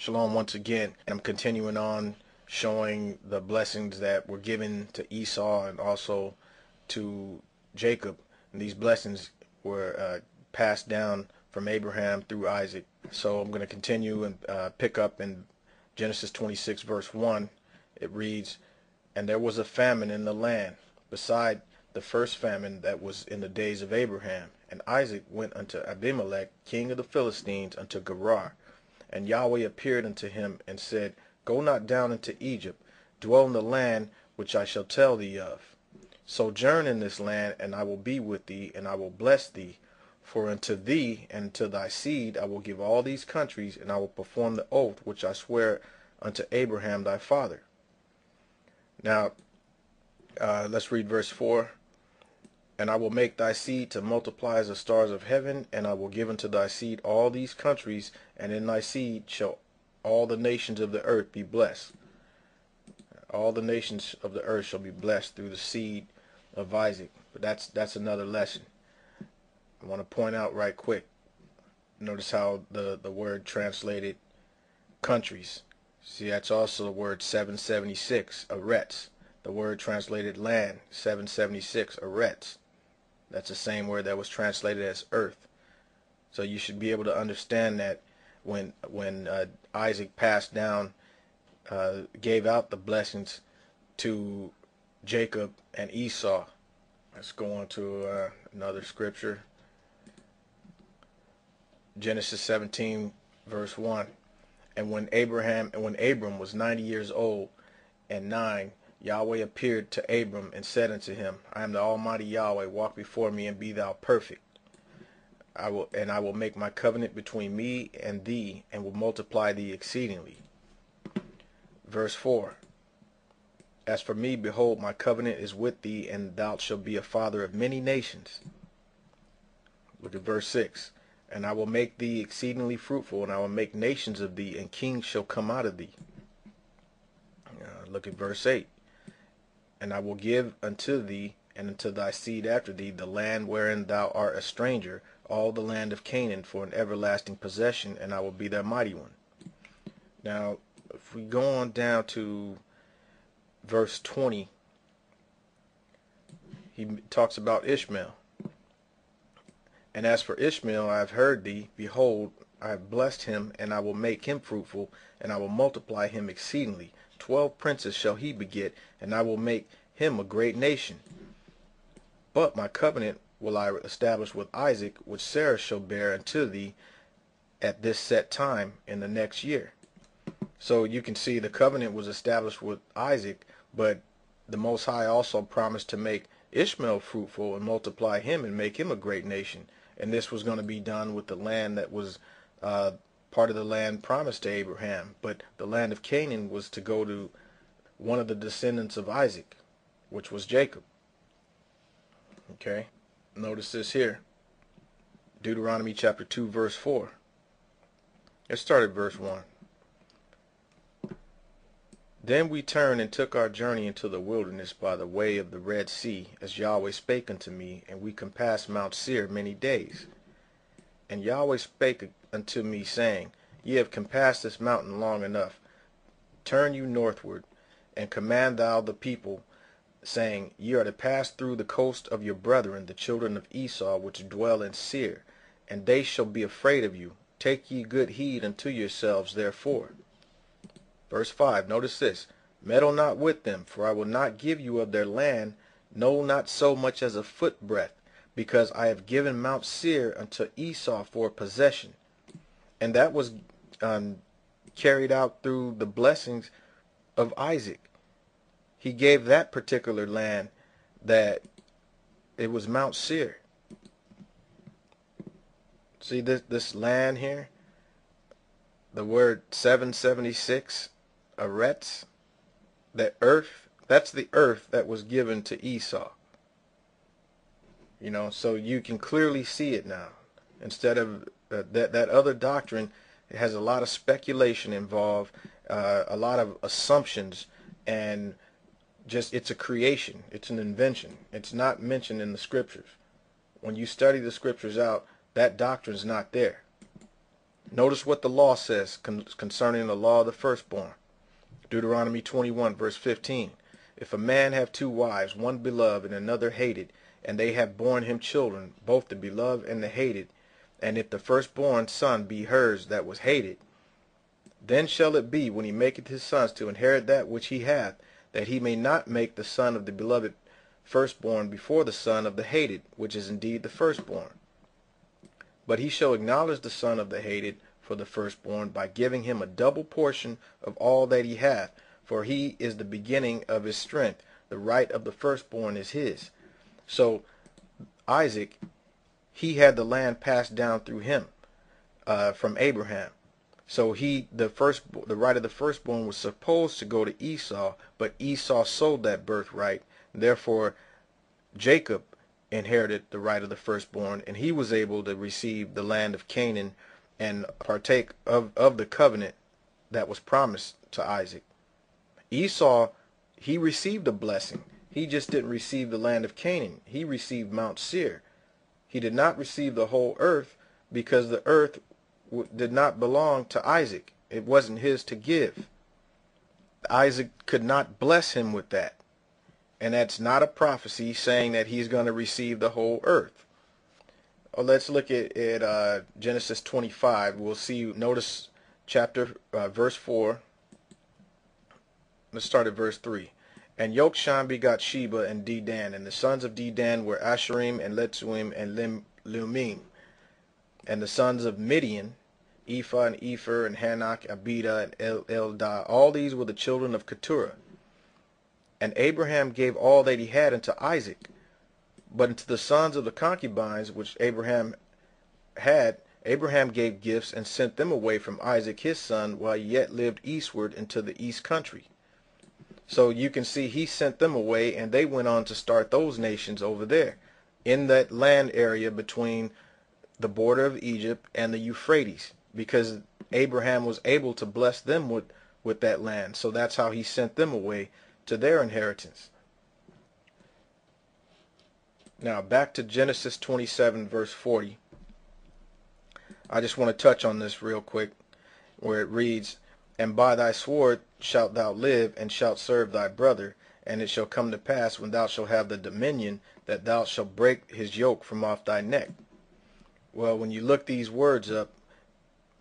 Shalom once again. I'm continuing on showing the blessings that were given to Esau and also to Jacob. And these blessings were passed down from Abraham through Isaac. So I'm going to continue and pick up in Genesis 26 verse 1. It reads, "And there was a famine in the land, beside the first famine that was in the days of Abraham. And Isaac went unto Abimelech, king of the Philistines, unto Gerar. And Yahweh appeared unto him and said, Go not down into Egypt, dwell in the land which I shall tell thee of. Sojourn in this land, and I will be with thee, and I will bless thee. For unto thee and to thy seed I will give all these countries, and I will perform the oath which I swear unto Abraham thy father." Now, let's read verse 4. "And I will make thy seed to multiply as the stars of heaven, and I will give unto thy seed all these countries, and in thy seed shall all the nations of the earth be blessed." All the nations of the earth shall be blessed through the seed of Isaac. But that's another lesson. I want to point out right quick. Notice how the word translated countries. See, that's also the word 776, Eretz. The word translated land, 776, Eretz. That's the same word that was translated as earth. So you should be able to understand that when Isaac passed down, gave out the blessings to Jacob and Esau. Let's go on to another scripture. Genesis 17 verse 1. And when Abram was 90 years old and 9, Yahweh appeared to Abram and said unto him, I am the Almighty Yahweh, walk before me and be thou perfect. I will make my covenant between me and thee, and will multiply thee exceedingly. Verse 4. As for me, behold, my covenant is with thee, and thou shalt be a father of many nations. Look at verse 6. And I will make thee exceedingly fruitful, and I will make nations of thee, and kings shall come out of thee. Look at verse 8. And I will give unto thee and unto thy seed after thee the land wherein thou art a stranger, all the land of Canaan, for an everlasting possession, and I will be their mighty one. Now, if we go on down to verse 20, he talks about Ishmael. And as for Ishmael, I have heard thee. Behold, I have blessed him, and I will make him fruitful, and I will multiply him exceedingly. 12 princes shall he beget, and I will make him a great nation. But my covenant will I establish with Isaac, which Sarah shall bear unto thee at this set time in the next year. So you can see the covenant was established with Isaac, but the Most High also promised to make Ishmael fruitful and multiply him and make him a great nation. And this was going to be done with the land that was part of the land promised to Abraham. But the land of Canaan was to go to one of the descendants of Isaac, which was Jacob. Okay, notice this here. Deuteronomy chapter 2 verse 4. Let's start at verse 1. Then we turned and took our journey into the wilderness by the way of the Red Sea, as Yahweh spake unto me, and we compassed Mount Seir many days. And Yahweh spake unto me, saying, Ye have compassed this mountain long enough. Turn you northward, and command thou the people, saying, Ye are to pass through the coast of your brethren, the children of Esau, which dwell in Seir, and they shall be afraid of you. Take ye good heed unto yourselves, therefore. Verse 5, notice this. Meddle not with them, for I will not give you of their land, no, not so much as a foot breadth, because I have given Mount Seir unto Esau for possession. And that was carried out through the blessings of Isaac. He gave that particular land that it was Mount Seir. See this land here? The word 776, Eretz, the earth, that's the earth that was given to Esau. You know, so you can clearly see it now. Instead of that other doctrine, it has a lot of speculation involved, a lot of assumptions, and just it's a creation, it's an invention. It's not mentioned in the scriptures. When you study the scriptures out, that doctrine's not there. Notice what the law says concerning the law of the firstborn. Deuteronomy 21 verse 15. If a man have two wives, one beloved and another hated, and they have borne him children, both the beloved and the hated, and if the firstborn son be hers that was hated, then shall it be, when he maketh his sons to inherit that which he hath, that he may not make the son of the beloved firstborn before the son of the hated, which is indeed the firstborn. But he shall acknowledge the son of the hated for the firstborn by giving him a double portion of all that he hath, for he is the beginning of his strength. The right of the firstborn is his. So Isaac, he had the land passed down through him from Abraham. So the right of the firstborn was supposed to go to Esau, but Esau sold that birthright. Therefore, Jacob inherited the right of the firstborn, and he was able to receive the land of Canaan and partake of the covenant that was promised to Isaac. Esau, he received a blessing. He just didn't receive the land of Canaan. He received Mount Seir. He did not receive the whole earth because the earth did not belong to Isaac. It wasn't his to give. Isaac could not bless him with that. And that's not a prophecy saying that he's going to receive the whole earth. Let's look at Genesis 25. We'll see, notice verse 4. Let's start at verse 3. And Yokshan begot Sheba and Dedan, and the sons of Dedan were Asherim and Letzuim and Lumim. And the sons of Midian, Ephah and Epher and Hanok, Abida and Eldah. All these were the children of Keturah. And Abraham gave all that he had unto Isaac. But unto the sons of the concubines which Abraham had, Abraham gave gifts and sent them away from Isaac his son, while he yet lived eastward into the east country. So you can see he sent them away, and they went on to start those nations over there in that land area between the border of Egypt and the Euphrates, because Abraham was able to bless them with that land. So that's how he sent them away to their inheritance. Now back to Genesis 27 verse 40. I just want to touch on this real quick, where it reads, And by thy sword shalt thou live, and shalt serve thy brother, and it shall come to pass, when thou shalt have the dominion, that thou shalt break his yoke from off thy neck. Well, when you look these words up,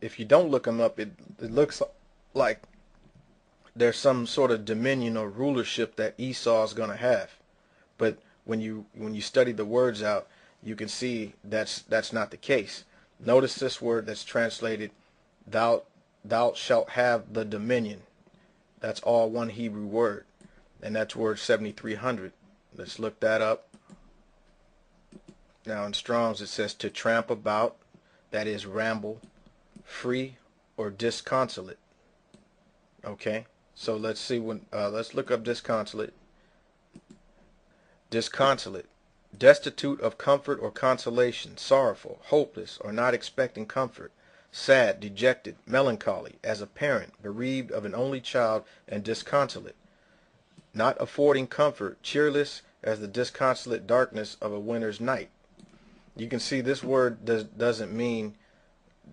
if you don't look them up, it looks like there's some sort of dominion or rulership that Esau is going to have. But when you study the words out, you can see that's not the case. Notice this word that's translated, thou shalt have the dominion. That's all one Hebrew word, and that's word 7300. Let's look that up. Now in Strong's it says to tramp about, that is ramble, free, or disconsolate. Okay, so let's see let's look up disconsolate. Disconsolate, destitute of comfort or consolation, sorrowful, hopeless, or not expecting comfort, sad, dejected, melancholy, as a parent, bereaved of an only child, and disconsolate, not affording comfort, cheerless as the disconsolate darkness of a winter's night. You can see this word doesn't mean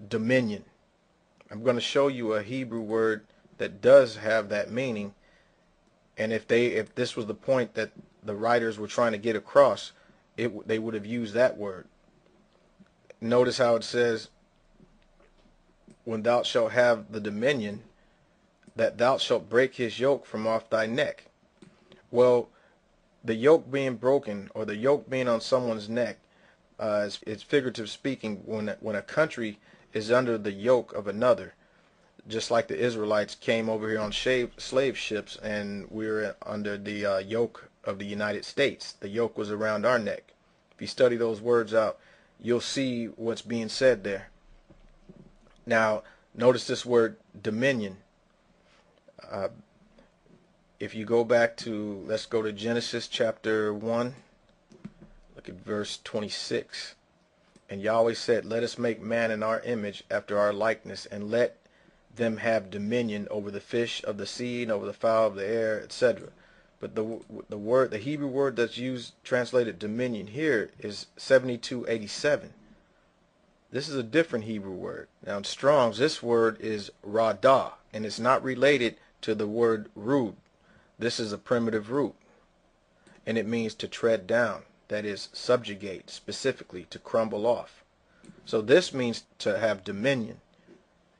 dominion. I'm going to show you a Hebrew word that does have that meaning, and if this was the point that the writers were trying to get across, they would have used that word. Notice how it says, when thou shalt have the dominion, that thou shalt break his yoke from off thy neck. Well, the yoke being broken, or the yoke being on someone's neck, it's figurative speaking. When a country is under the yoke of another, just like the Israelites came over here on slave ships, and we were under the yoke of the United States. The yoke was around our neck. If you study those words out, you'll see what's being said there. Now, notice this word dominion. If you go back to, let's go to Genesis chapter 1, look at verse 26. And Yahweh said, Let us make man in our image, after our likeness, and let them have dominion over the fish of the sea, and over the fowl of the air, etc. But the Hebrew word that's used, translated dominion here, is 7287. This is a different Hebrew word. Now in Strong's, this word is radah, and it's not related to the word root. This is a primitive root, and it means to tread down, that is, subjugate, specifically to crumble off. So this means to have dominion.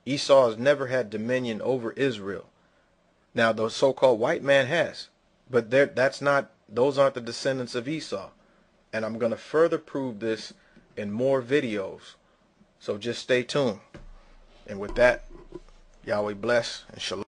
Esau has never had dominion over Israel. Now the so-called white man has, but those aren't the descendants of Esau. And I'm going to further prove this in more videos. So just stay tuned. And with that, Yahweh bless and shalom.